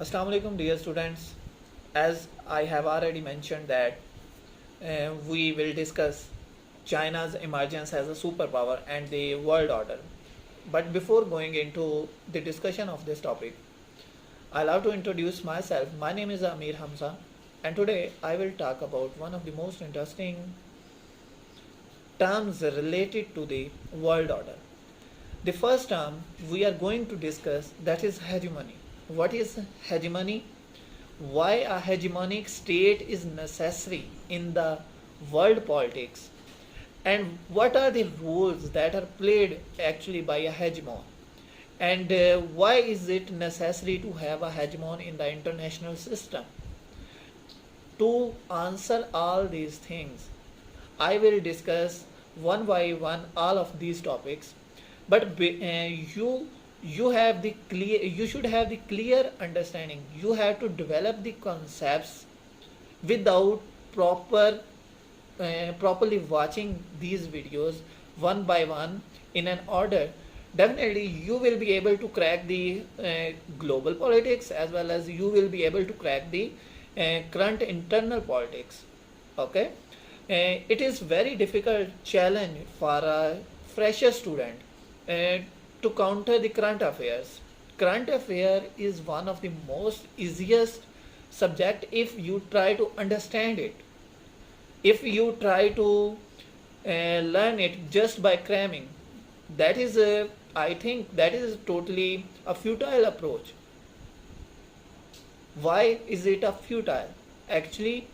Assalamu alaikum dear students. As I have already mentioned that we will discuss China's emergence as a superpower and the world order. But before going into the discussion of this topic, I love to introduce myself. My name is Amir Hamza, and today I will talk about one of the most interesting terms related to the world order. The first term we are going to discuss, that is hegemony. What is hegemony? Why a hegemonic state is necessary in the world politics, and what are the roles that are played actually by a hegemon, and why is it necessary to have a hegemon in the international system. To answer all these things, I will discuss one by one all of these topics, but you should have the clear understanding. You have to develop the concepts without properly watching these videos one by one in an order. Definitely you will be able to crack the global politics, as well as you will be able to crack the current internal politics. Okay. It is very difficult challenge for a fresher student to counter the current affairs. Current affair is one of the most easiest subject if you try to understand it. If you try to learn it just by cramming, that is I think that is totally a futile approach. Why is it a futile? Actually,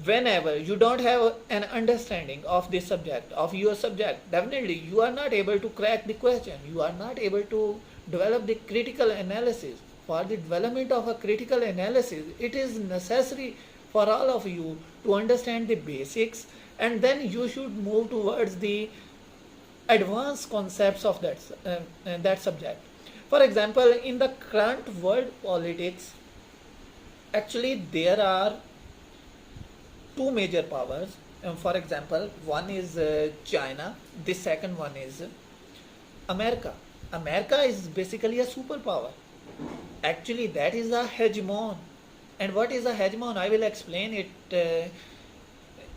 whenever you don't have an understanding of this subject, of your subject, definitely you are not able to crack the question. You are not able to develop the critical analysis. For the development of a critical analysis, it is necessary for all of you to understand the basics, and then you should move towards the advanced concepts of that subject. For example, in the current world politics, actually there are two major powers. For example, one is China, the second one is America. America is basically a superpower. Actually, that is a hegemon. And what is a hegemon? I will explain it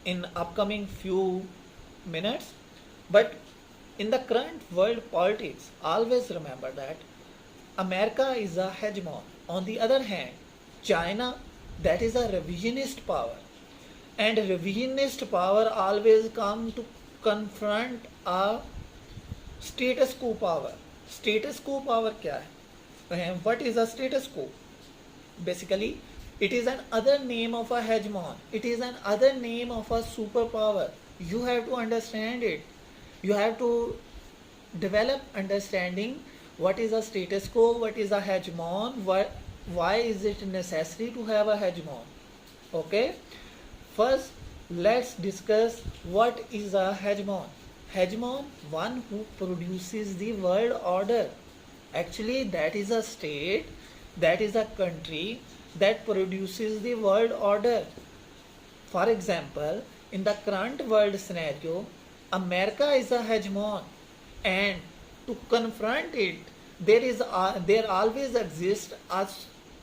in upcoming few minutes. But in the current world politics, always remember that America is a hegemon. On the other hand, China, that is a revisionist power. And revisionist power always come to confront a status quo power. Status quo power क्या है? What is a status quo? Basically, it is an other name of a hegemon. It is an other name of a superpower. You have to understand it. You have to develop understanding what is a status quo, what is a hegemon, why is it necessary to have a hegemon. Okay. First, let's discuss what is a hegemon. Hegemon, one who produces the world order. Actually, that is a state, that is a country that produces the world order. For example, in the current world scenario, America is a hegemon, and to confront it, there always exists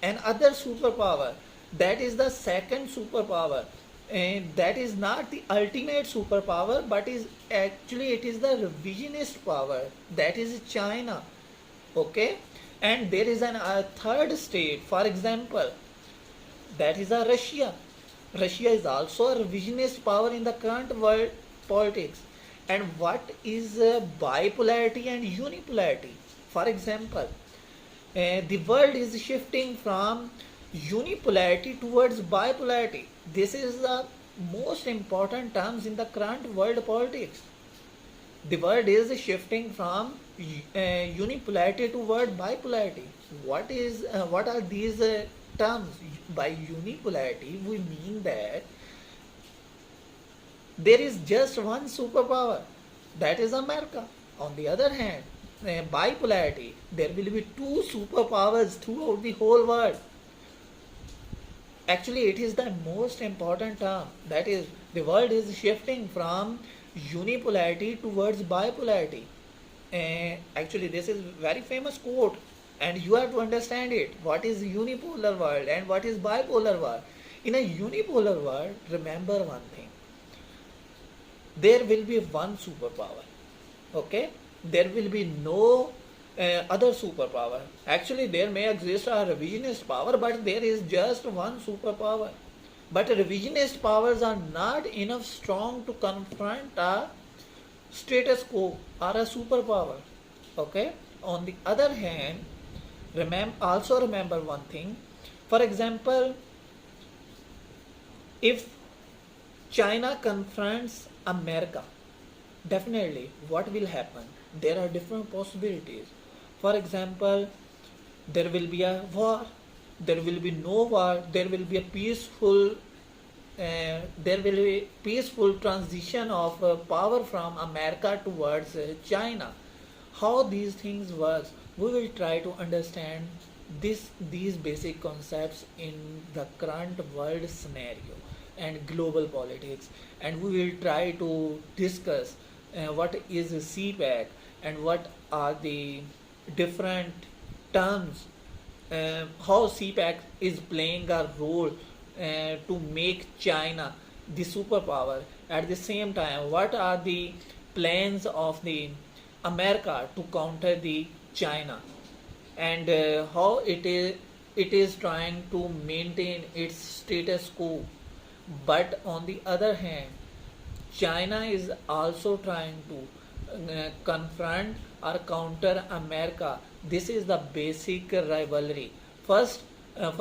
another superpower. That is the second superpower. And that is not the ultimate superpower, but it is the revisionist power, that is China. Okay. And there is a third state, for example, that is a Russia. Russia is also a revisionist power in the current world politics. And what is bipolarity and unipolarity? For example, the world is shifting from unipolarity towards bipolarity. This is the most important terms in the current world politics. The world is shifting from unipolarity toward bipolarity. What are these terms? By unipolarity, we mean that there is just one superpower, that is America. On the other hand, bipolarity, there will be two superpowers throughout the whole world. Actually, it is the most important term. That is, the world is shifting from unipolarity towards bipolarity. Actually, this is very famous quote and you have to understand it. What is unipolar world and what is bipolar world? In a unipolar world, remember one thing: there will be one superpower. Okay, there will be no other superpower. Actually, there may exist a revisionist power, but there is just one superpower. But revisionist powers are not enough strong to confront a status quo or a superpower. Okay. On the other hand, also remember one thing. For example, if China confronts America, definitely what will happen? There are different possibilities. For example, there will be a war, there will be no war, there will be a there will be peaceful transition of power from America towards China. How these things work, we will try to understand these basic concepts in the current world scenario and global politics, and we will try to discuss what is CPAC and what are the different terms, how CPAC is playing a role to make China the superpower. At the same time, what are the plans of the America to counter the China, and how it is trying to maintain its status quo. But on the other hand, China is also trying to confront or counter America. This is the basic rivalry. First of